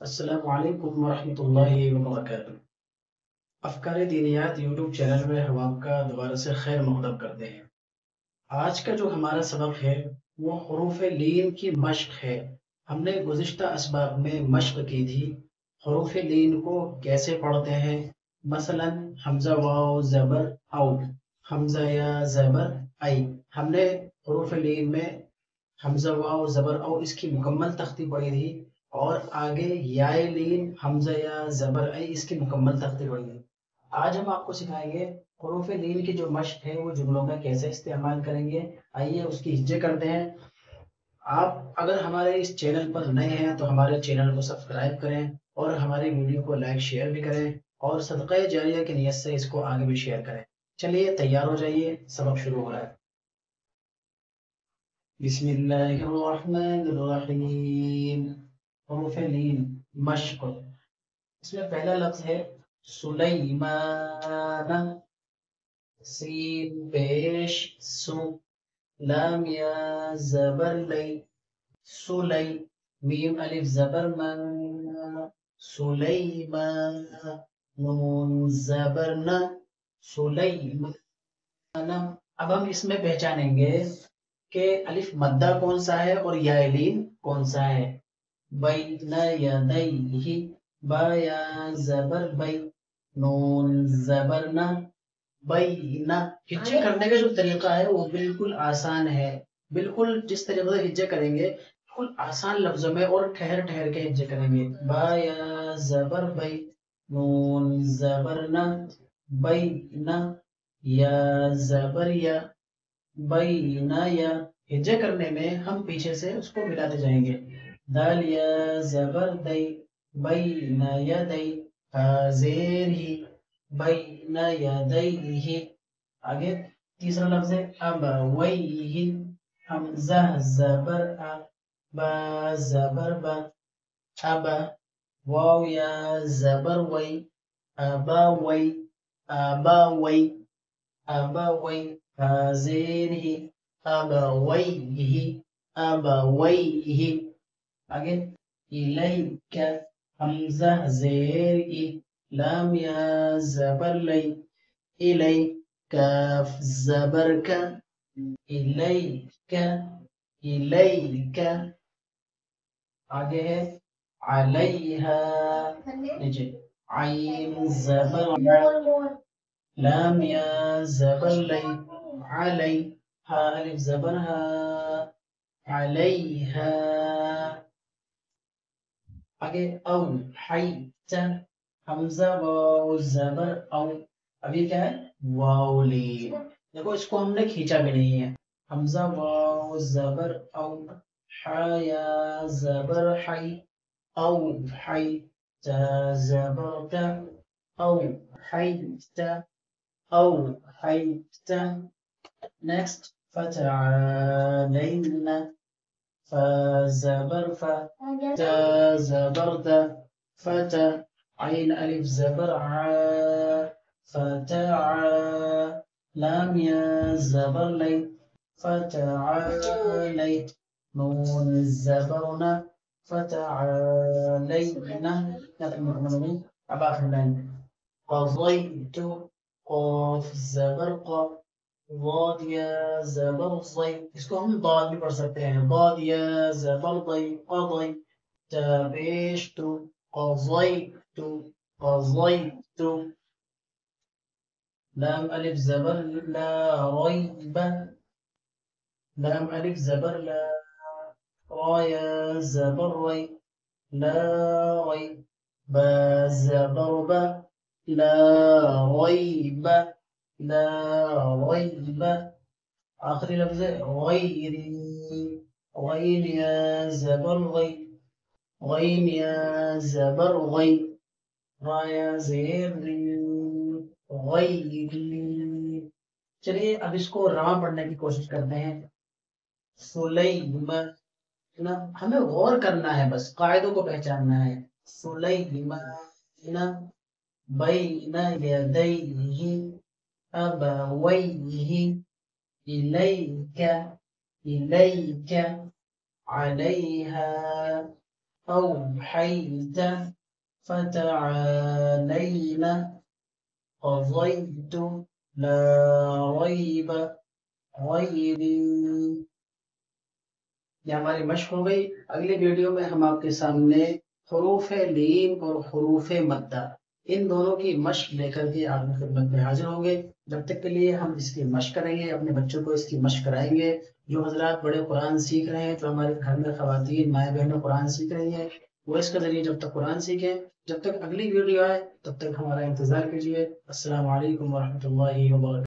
السلام علیکم ورحمۃ اللہ وبرکاتہ۔ افکار دینیات یوٹیوب چینل میں ہم آپ کا دوبارہ سے خیر مقدم کرتے ہیں۔ آج کا جو ہمارا سبق ہے وہ حروف لین کی مشق ہے۔ ہم نے گزشتہ اسباق میں مشق کی تھی حروف لین کو کیسے پڑھتے ہیں، مثلا حمزہ واو زبر او، حمزہ یا زبر ای۔ ہم نے حروف لین میں حمزہ واو زبر او اس کی مکمل تختی پڑھی تھی، اور آگے یائے لین حمزہ یا زبر ای اس کی مکمل تختی پڑھی تھی۔ آج ہم آپ کو سکھائیں گے حروف لین کی جو مشق ہے وہ جملوں میں کیسے استعمال کریں گے۔ آئیے اس کی ہجے کرتے ہیں۔ آپ اگر ہمارے اس چینل پر نئے ہیں تو ہمارے چینل کو سبسکرائب کریں، اور ہماری ویڈیو کو لائک شیئر بھی کریں، اور صدقہ جاریہ کی نیت سے اس کو آگے بھی شیئر کریں۔ چلیے تیار ہو جائیے، سبق شروع ہو رہا ہے۔ بسم اللہ الرحمن الرحیم۔ حروف لین مشق، اس میں پہلا لفظ ہے سلیمان، سین پیش سو، لام یا زبر لی، سلی، میم الف زبر من، سلیمان، نون زبر ن، سلیمان۔ اب ہم اس میں پہچانیں گے کہ الف مدہ کون سا ہے اور یا لین کون سا ہے۔ بین یدیہ، با یا زبر بی، نون زبر نا، بینا۔ ہجے کرنے کا جو طریقہ ہے وہ بالکل آسان ہے، بالکل جس طریقے سے ہجے کریں گے بالکل آسان لفظوں میں اور ٹھہر ٹھہر کے ہجے کریں گے۔ با یا زبر بی، نون زبر نا، بینا، یا زبر یا، بینا یا۔ ہجے کرنے میں ہم پیچھے سے اس کو ملاتے جائیں گے۔ دال یا زبر دی، بین یدی، ہا زیر ہی، بین یدیہ۔ آگے تیسرا لفظ ہے ابویہ، حمزہ زبر ا، با زبر با، ابا، واو یا زبر وی، اباوی، اباوی، ابوی، ہا زیر ہی، ابویہ، ابویہ۔ آگے الیک، حمزہ زیر ای، لام یا زبر لی، الی، کاف زبر کا، الیک، الیک۔ آگے ہے علیہا، نیچے عین زبر ع، لام یا زبر لی، علی، ہا الف زبر ہا، علیہا۔ آگے او حیت، حمزہ واو زبر او، ابھی کیا ہے واو لین۔ دیکھو اس کو ہم نے کھینچا بھی نہیں ہے۔ حمزہ واو زبر او، حا یا زبر حی، او حی، تا زبر تا، او حیت، او حیت۔ نیکسٹ فتعالین، فا زبر فا، تا زبر تا، فتا، عین الف زبر ع، فتع، لام یا زبر لی، فتعالی، نون زبر نا، فتعالینا۔ اب آخر لائن قضیت، قاف زبر قا، ضاد یا زبر ضی، اس کو ہم ضاد بھی پڑھ سکتے ہیں، ضاد یا زبر ضی، قضی، تا پیش تو، قضیت، قضیت، لام الف زبر لا ریب، لام الف زبر لا، را یا زبر ری، لا ری، با زبر با، لا ریب، لا ریب۔ آخری لفظ ہے غیری، غین یا زبر غی، غین یا زبر غی، را یا زیر ری، غیری۔ چلیے اب اس کو رواں پڑھنے کی کوشش کرتے ہیں۔ سلیمان، ہمیں غور کرنا ہے، بس قاعدوں کو پہچاننا ہے۔ سلیمان، بین یدیہ، ابویہ، الیک، الیک، علیہا، أوحيت فتعالين قضيت لا ريب غيري. یہ ہماری مشق ہو گئی. اگلی ویڈیو میں ہم آپ کے سامنے حروف لین اور حروف مدہ ان دونوں کی مشق لے کر کے آپ کی خدمت میں حاضر ہوں گے. جب تک کے لیے ہم اس کی مشق کریں گے، اپنے بچوں کو اس کی مشق کرائیں گے. جو حضرات بڑے قرآن سیکھ رہے ہیں، جو ہمارے گھر میں خواتین مائیں بہنیں قرآن سیکھ رہی ہیں، وہ اس کے ذریعے جب تک قرآن سیکھیں. جب تک اگلی ویڈیو آئے تب تک ہمارا انتظار کیجیے. السلام علیکم ورحمۃ اللہ وبرکاتہ.